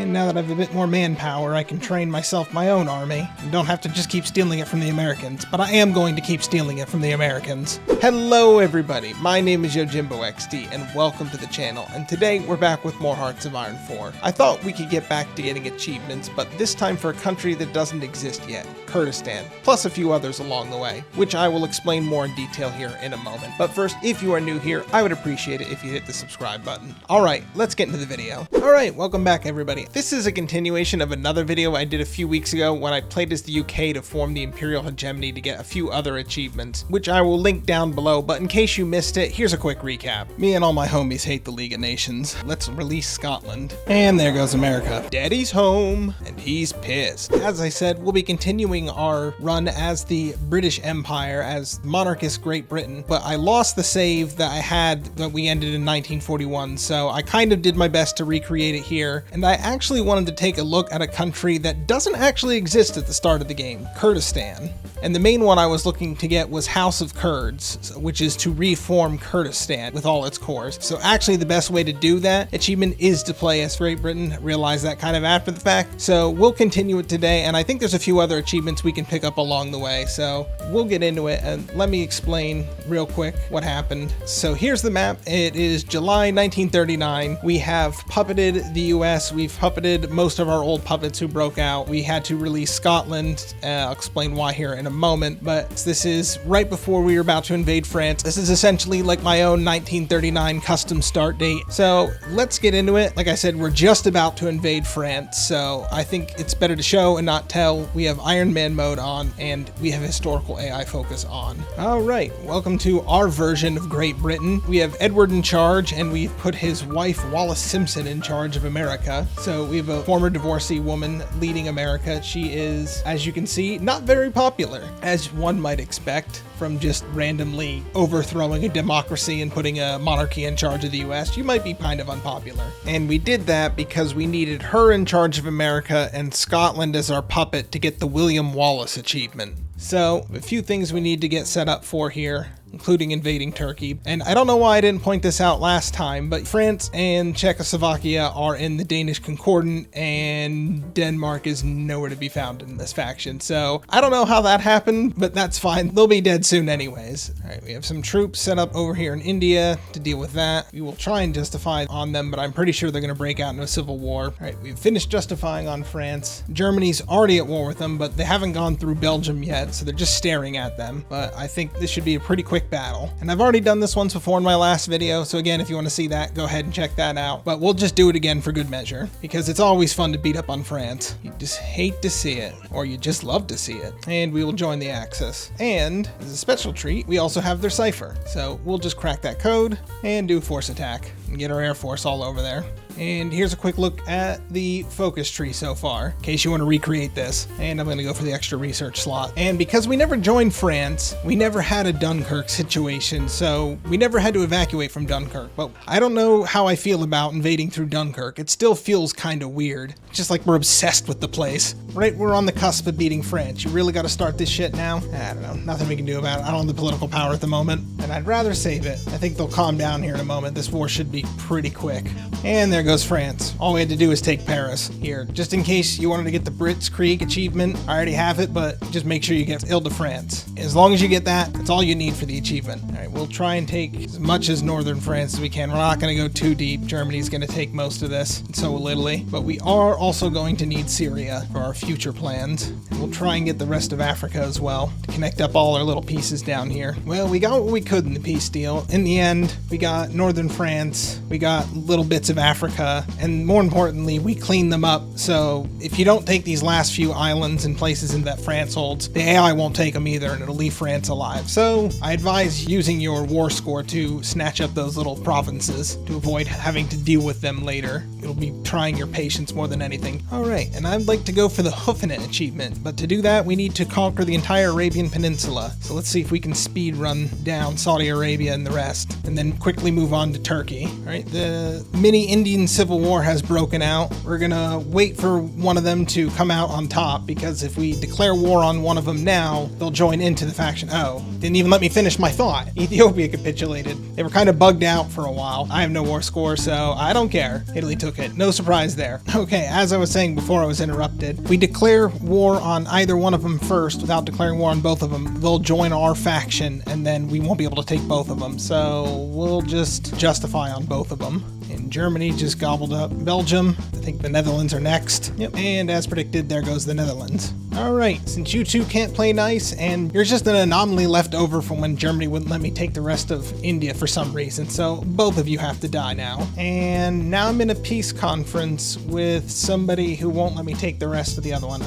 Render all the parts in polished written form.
And now that I have a bit more manpower, I can train myself my own army and don't have to just keep stealing it from the Americans, but I am going to keep stealing it from the Americans. Hello everybody, my name is YujimboXD and welcome to the channel, and today we're back with more Hearts of Iron 4. I thought we could get back to getting achievements, but this time for a country that doesn't exist yet, Kurdistan, plus a few others along the way, which I will explain more in detail here in a moment. But first, if you are new here, I would appreciate it if you hit the subscribe button. Alright, let's get into the video. Alright, welcome back everybody. This is a continuation of another video I did a few weeks ago when I played as the UK to form the Imperial hegemony to get a few other achievements, which I will link down below, but in case you missed it, here's a quick recap. Me and all my homies hate the League of Nations. Let's release Scotland. And there goes America. Daddy's home, and he's pissed. As I said, we'll be continuing our run as the British Empire, as monarchist Great Britain, but I lost the save that I had that we ended in 1941, so I kind of did my best to recreate it here, and I actually wanted to take a look at a country that doesn't actually exist at the start of the game, Kurdistan. And the main one I was looking to get was House of Kurds, which is to reform Kurdistan with all its cores. So actually the best way to do that achievement is to play as Great Britain. Realize that kind of after the fact. So we'll continue it today, and I think there's a few other achievements we can pick up along the way. So we'll get into it, and let me explain real quick what happened. So here's the map. It is July 1939. We have puppeted the US. We've puppeted most of our old puppets who broke out. We had to release Scotland. I'll explain why here in a moment, but this is right before we were about to invade France. This is essentially like my own 1939 custom start date. So let's get into it. Like I said, we're just about to invade France, so I think it's better to show and not tell. We have Iron Man mode on, and we have historical AI focus on. All right, welcome to our version of Great Britain. We have Edward in charge, and we've put his wife Wallis Simpson in charge of America. So we have a former divorcee woman leading America. She is, as you can see, not very popular, as one might expect from just randomly overthrowing a democracy and putting a monarchy in charge of the US. You might be kind of unpopular. And we did that because we needed her in charge of America and Scotland as our puppet to get the William Wallace achievement. So a few things we need to get set up for here, including invading Turkey. And I don't know why I didn't point this out last time, but France and Czechoslovakia are in the Danish Concordant, and Denmark is nowhere to be found in this faction. So I don't know how that happened, but that's fine. They'll be dead soon anyways. All right, we have some troops set up over here in India to deal with that. We will try and justify on them, but I'm pretty sure they're going to break out into a civil war. All right, we've finished justifying on France. Germany's already at war with them, but they haven't gone through Belgium yet, so they're just staring at them. But I think this should be a pretty quick battle. And I've already done this once before in my last video, so again, if you want to see that, go ahead and check that out. But we'll just do it again for good measure, because it's always fun to beat up on France. You just hate to see it, or you just love to see it. And we will join the Axis. And as a special treat, we also have their cipher. So we'll just crack that code and do a force attack and get our Air Force all over there. And here's a quick look at the focus tree so far, in case you want to recreate this. And I'm going to go for the extra research slot. And because we never joined France, we never had a Dunkirk situation, so we never had to evacuate from Dunkirk. But I don't know how I feel about invading through Dunkirk. It still feels kind of weird. It's just like we're obsessed with the place. Right, we're on the cusp of beating France. You really got to start this shit now? I don't know. Nothing we can do about it. I don't have the political power at the moment, and I'd rather save it. I think they'll calm down here in a moment. This war should be pretty quick. And there goes France. All we had to do is take Paris. Here, just in case you wanted to get the Brits Krieg achievement, I already have it, but just make sure you get Ile-de-France. As long as you get that, that's all you need for the achievement. All right, we'll try and take as much as northern France as we can. We're not going to go too deep. Germany's going to take most of this, and so will Italy. But we are also going to need Syria for our future plans. And we'll try and get the rest of Africa as well to connect up all our little pieces down here. Well, we got what we could in the peace deal. In the end, we got northern France, we got little bits of Africa, and more importantly, we cleaned them up. So if you don't take these last few islands and places in that France holds, the AI won't take them either, and it'll leave France alive. So I advise using your war score to snatch up those little provinces to avoid having to deal with them later. It'll be trying your patience more than anything. All right, and I'd like to go for the Hoofinit achievement, but to do that, we need to conquer the entire Arabian Peninsula. So let's see if we can speed run down Saudi Arabia and the rest, and then quickly move on to Turkey. All right, the mini Indian Civil War has broken out. We're gonna wait for one of them to come out on top, because if we declare war on one of them now, they'll join into into the faction. Oh, didn't even let me finish my thought. Ethiopia capitulated. They were kind of bugged out for a while. I have no war score, so I don't care. Italy took it. No surprise there. Okay, as I was saying before I was interrupted, we declare war on either one of them first without declaring war on both of them. They'll join our faction, and then we won't be able to take both of them. So we'll just justify on both of them. And Germany just gobbled up Belgium. I think the Netherlands are next. Yep. And as predicted, there goes the Netherlands. All right, since you two can't play nice, and there's just an anomaly left over from when Germany wouldn't let me take the rest of India for some reason, so both of you have to die now. And now I'm in a peace conference with somebody who won't let me take the rest of the other one.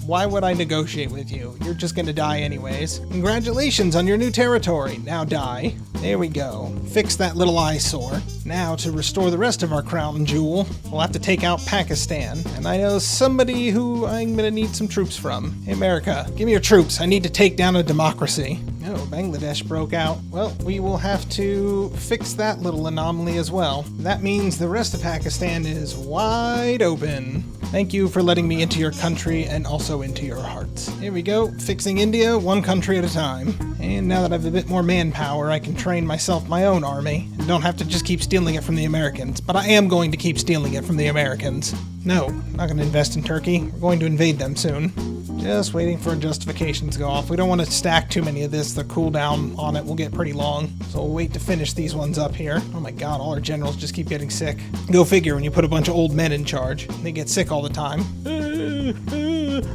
Why would I negotiate with you? You're just gonna die anyways. Congratulations on your new territory. Now die. There we go. Fix that little eyesore. Now to restore the rest of our crown jewel, we'll have to take out Pakistan. And I know somebody who I'm gonna need some troops from. Hey, America, give me your troops. I need to take down a democracy. Oh, Bangladesh broke out. Well, we will have to fix that little anomaly as well. That means the rest of Pakistan is wide open. Thank you for letting me into your country and also into your hearts. Here we go, fixing India one country at a time. And now that I have a bit more manpower, I can train myself my own army and don't have to just keep stealing it from the Americans. But I am going to keep stealing it from the Americans. No, not going to invest in Turkey. We're going to invade them soon. Just waiting for justifications to go off. We don't want to stack too many of this. The cooldown on it will get pretty long. So we'll wait to finish these ones up here. Oh my god, all our generals just keep getting sick. Go figure, when you put a bunch of old men in charge, they get sick all the time.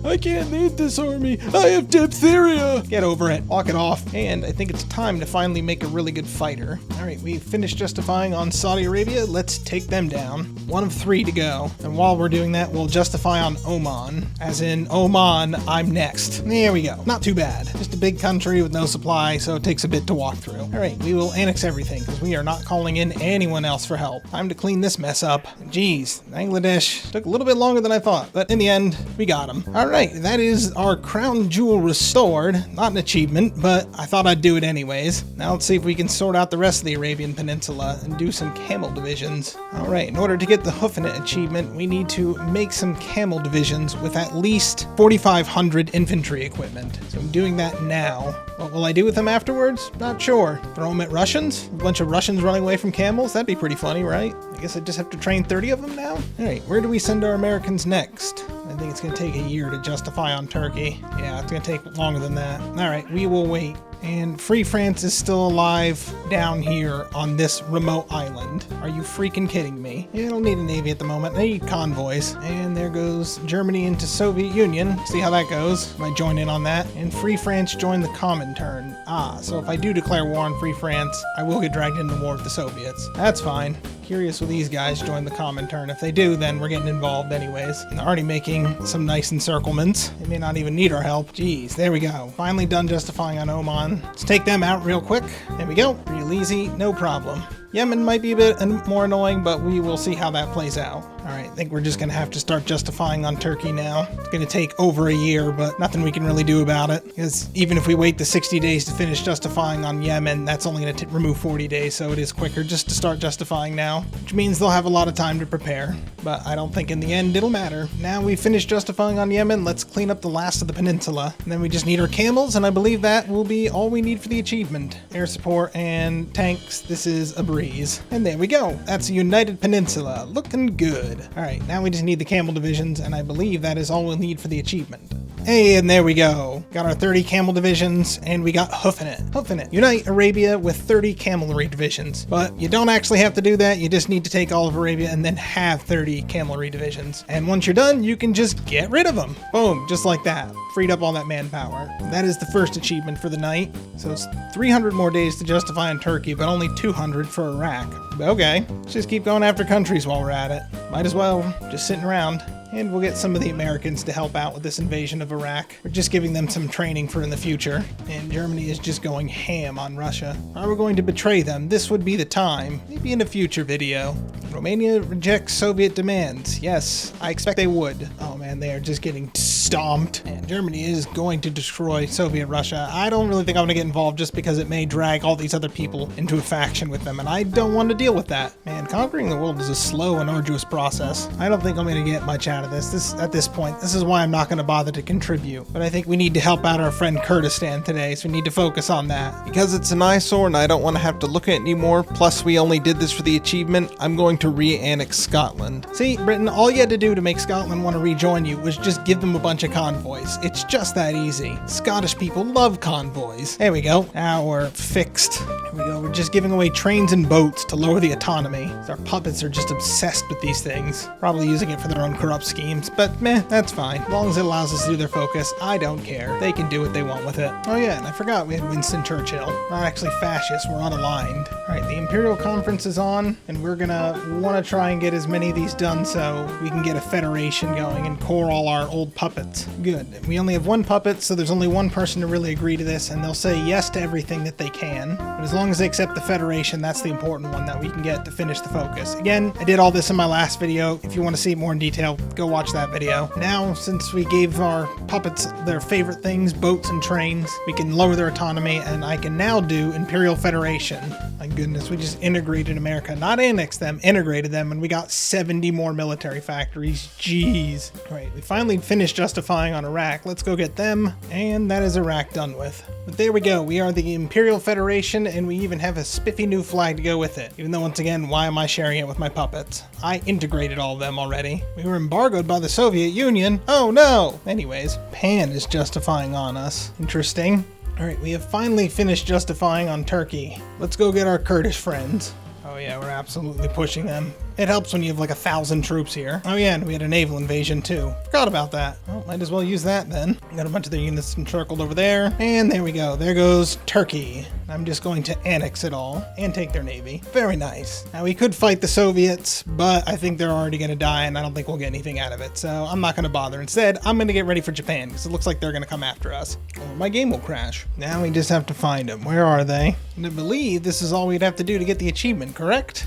I can't lead this army. I have diphtheria. Get over it. Walk it off. And I think it's time to finally make a really good fighter. All right, we've finished justifying on Saudi Arabia. Let's take them down. 1 of 3 to go. And while we're doing that, we'll justify on Oman. As in, Oman, I'm next. There we go. Not too bad. Just a big country with no supply, so it takes a bit to walk through. All right, we will annex everything because we are not calling in anyone else for help. Time to clean this mess up. Jeez, Bangladesh took a little bit longer than I thought, but in the end, we got them. All right, that is our crown jewel restored. Not an achievement, but I thought I'd do it anyways. Now let's see if we can sort out the rest of the Arabian Peninsula and do some camel divisions. All right, in order to get the hoofing it achievement, we need to make some camel divisions with at least 4,500 infantry equipment. So I'm doing that now. What will I do with them afterwards? Not sure. Throw them at Russians? A bunch of Russians running away from camels? That'd be pretty funny, right? I guess I just have to train 30 of them now? All right, where do we send our Americans next? I think it's going to take a year to justify on Turkey. Yeah, it's going to take longer than that. All right, we will wait. And Free France is still alive down here on this remote island. Are you freaking kidding me? Yeah, I don't need a navy at the moment. I need convoys. And there goes Germany into Soviet Union. See how that goes. Might join in on that. And Free France joined the Comintern. So if I do declare war on Free France, I will get dragged into war with the Soviets. That's fine. Curious will these guys join the Comintern. If they do, then we're getting involved anyways. And they're already making some nice encirclements. They may not even need our help. Jeez, there we go. Finally done justifying on Oman. Let's take them out real quick. There we go. Real easy, no problem. Yemen might be a bit more annoying, but we will see how that plays out. All right, I think we're just going to have to start justifying on Turkey now. It's going to take over a year, but nothing we can really do about it. Because even if we wait the 60 days to finish justifying on Yemen, that's only going to remove 40 days, so it is quicker just to start justifying now. Which means they'll have a lot of time to prepare. But I don't think in the end it'll matter. Now we've finished justifying on Yemen, let's clean up the last of the peninsula. And then we just need our camels, and I believe that will be all we need for the achievement. Air support and tanks, this is a breeze. And there we go. That's a united peninsula. Looking good. All right, now we just need the camel divisions, and I believe that is all we'll need for the achievement. Hey, and there we go. Got our 30 camel divisions, and we got hoofing it. Hoofing it. Unite Arabia with 30 cavalry divisions. But you don't actually have to do that. You just need to take all of Arabia and then have 30 cavalry divisions. And once you're done, you can just get rid of them. Boom, just like that. Freed up all that manpower. That is the first achievement for the night. So it's 300 more days to justify in Turkey, but only 200 for Iraq. But okay, let's just keep going after countries while we're at it. Might as well, just sitting around. And we'll get some of the Americans to help out with this invasion of Iraq. We're just giving them some training for in the future. And Germany is just going ham on Russia. Are we going to betray them? This would be the time. Maybe in a future video. Romania rejects Soviet demands. Yes, I expect they would. Oh man, they are just getting stomped. And Germany is going to destroy Soviet Russia. I don't really think I'm gonna get involved just because it may drag all these other people into a faction with them, and I don't want to deal with that. Man, conquering the world is a slow and arduous process. I don't think I'm gonna get much out of this. At this point. This is why I'm not gonna bother to contribute. But I think we need to help out our friend Kurdistan today, so we need to focus on that. Because it's an eyesore and I don't want to have to look at it anymore, plus we only did this for the achievement, I'm going to re-annex Scotland. See, Britain, all you had to do to make Scotland want to rejoin you was just give them a bunch of convoys. It's just that easy. Scottish people love convoys. There we go. Now we're fixed. Here we go. We're just giving away trains and boats to lower the autonomy. Our puppets are just obsessed with these things. Probably using it for their own corrupt schemes, but meh, that's fine. As long as it allows us to do their focus, I don't care. They can do what they want with it. Oh yeah, and I forgot we had Winston Churchill. Not actually fascists, we're unaligned. Alright, the Imperial Conference is on, and we're gonna want to try and get as many of these done so we can get a federation going and core all our old puppets. Good. We only have one puppet, so there's only one person to really agree to this, and they'll say yes to everything that they can. But as long as they accept the federation, that's the important one that we can get to finish the focus. Again, I did all this in my last video. If you want to see it more in detail, go watch that video. Now, since we gave our puppets their favorite things, boats and trains, we can lower their autonomy, and I can now do Imperial Federation. My goodness, we just integrated America. Not annexed them, integrated them, and we got 70 more military factories. Jeez. Alright, we finally finished justifying on Iraq. Let's go get them, and that is Iraq done with. But there we go. We are the Imperial Federation, and we even have a spiffy new flag to go with it. Even though, once again, why am I sharing it with my puppets? I integrated all of them already. We were embargoed by the Soviet Union. Oh no! Anyways, Pan is justifying on us. Interesting. Alright, we have finally finished justifying on Turkey. Let's go get our Kurdish friends. Oh yeah, we're absolutely pushing them. It helps when you have like 1,000 troops here. Oh yeah, and we had a naval invasion too. Forgot about that. Well, might as well use that then. Got a bunch of their units encircled over there. And there we go. There goes Turkey. I'm just going to annex it all and take their navy. Very nice. Now we could fight the Soviets, but I think they're already going to die and I don't think we'll get anything out of it. So I'm not going to bother. Instead, I'm going to get ready for Japan because it looks like they're going to come after us. Or my game will crash. Now we just have to find them. Where are they? And I believe this is all we'd have to do to get the achievement, correct?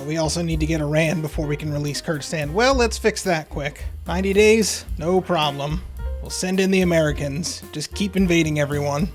We also need to get Iran before we can release Kurdistan. Well, let's fix that quick. 90 days? No problem. We'll send in the Americans. Just keep invading everyone.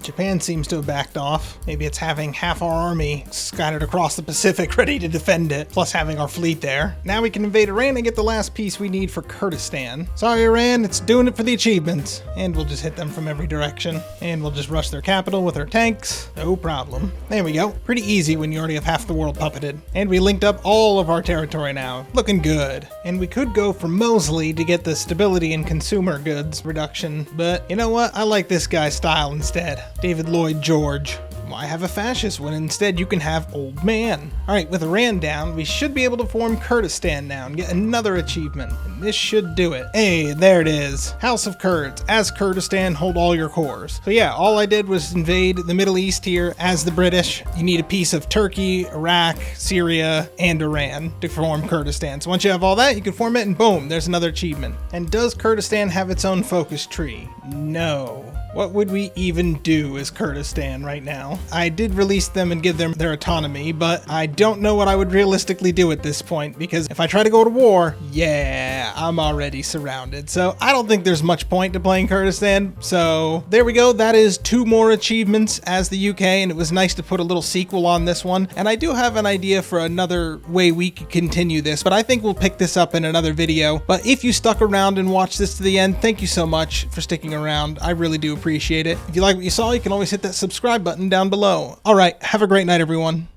Japan seems to have backed off. Maybe it's having half our army scattered across the Pacific ready to defend it, plus having our fleet there. Now we can invade Iran and get the last piece we need for Kurdistan. Sorry, Iran, it's doing it for the achievements. And we'll just hit them from every direction. And we'll just rush their capital with our tanks. No problem. There we go. Pretty easy when you already have half the world puppeted. And we linked up all of our territory now. Looking good. And we could go for Mosley to get the stability and consumer goods reduction. But you know what? I like this guy's style instead. David Lloyd George. Why have a fascist when instead you can have old man? Alright, with Iran down, we should be able to form Kurdistan now and get another achievement. And this should do it. Hey, there it is. House of Kurds. As Kurdistan, hold all your cores. So yeah, all I did was invade the Middle East here as the British. You need a piece of Turkey, Iraq, Syria, and Iran to form Kurdistan. So once you have all that, you can form it and boom, there's another achievement. And does Kurdistan have its own focus tree? No. What would we even do as Kurdistan right now? I did release them and give them their autonomy, but I don't know what I would realistically do at this point, because if I try to go to war, yeah, I'm already surrounded. So I don't think there's much point to playing Kurdistan. So there we go. That is 2 more achievements as the UK, and it was nice to put a little sequel on this one. And I do have an idea for another way we could continue this, but I think we'll pick this up in another video. But if you stuck around and watched this to the end, thank you so much for sticking around. I really do appreciate it. If you like what you saw, you can always hit that subscribe button down below. All right, have a great night, everyone.